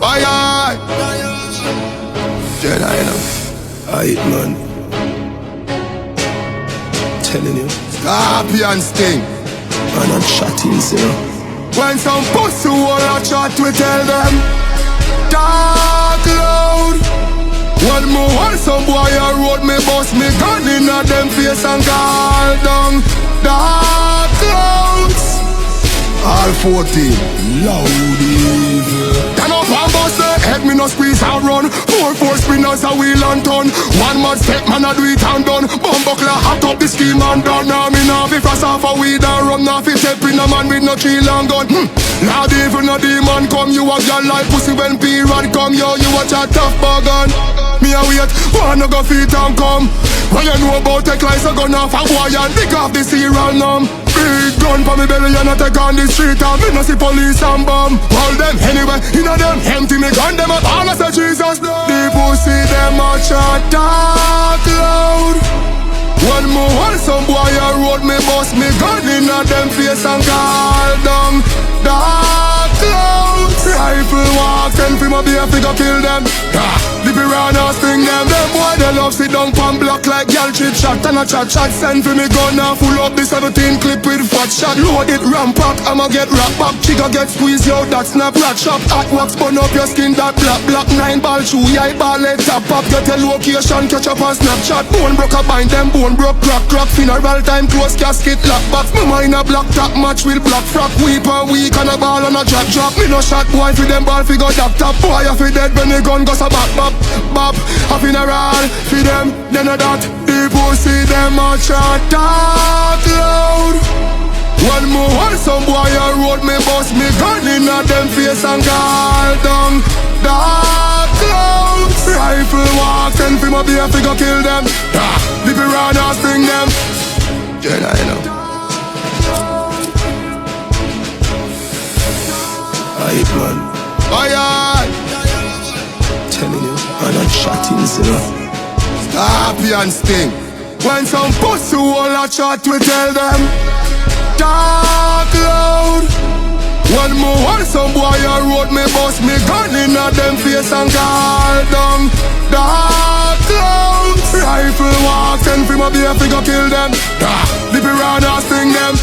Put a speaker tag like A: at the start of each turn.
A: Aye.
B: Genna, you know. Aight, man. Telling you.
A: Scorpion sting.
B: Man, I'm chatting, you know.
A: When some pussy wanna chat, we tell them dark loud. One more want some boy a road me bust me gun inna them face and call down dark clouds. All 14 loud evil. Turn up and bust the head, me no squeeze and run. 4 spinners a wheel and turn. One mad step, man a do it and done. Bumbuckler hot up the scheme and done. Now me nah fi frost off a weed and rum. Nah fi step in a man with no chill and gun. Lord, even a demon come, you a girl like pussy when period come. Yo, you a chat tough bargain. Me a wait, wanna go feet and come. When you know about tech lights a gun off a boy and dig off the serial numb. Big gun for me belly and I take on the street and me no see police and bomb. Hold them anyway, inna them empty me gun them up all I say Jesus no. The pussy them a chat dark loud. One more want some boy a road me bust me gun inna them face and call down dark clouds. Rifle walk send for my beer figure kill them. The piranha sting them. Them boy they love sit down pan block like y'all chip shot and a chat send for me gun and full up the 17 clip with fat shot. Load it ram pack I'ma get rap back. Chica get squeezed yo that snap rat shop. Hot wax burn up your skin that black 9 ball shoe. Yeah ball head tap up. Get a location catch up on Snapchat. Bone broke a bind them bone broke crack. Funeral time close casket lock box. Me mind a black top match with black frock. Weep and weak and a ball on a drop. Me no shot boy for them ball figure top. Boy if he dead when the gun goes a bop. A funeral for them then a that. The pussy them a chat dark loud. One more want some boy a road me bust me gun inna them face and call down dark clouds. Rifle walk send for my beer figure kill them. The piranha sting them.
B: Genna, you know. Aight, man.
A: Aye.
B: Telling you. Man, I'm chatting, you know.
A: Scorpion sting. When some pussy wanna chat, we tell them dark loud. One more want some boy a road me bust me gun inna them face and call down dark clouds. Rifle walk send for my beer figure kill them. The piranha sting them.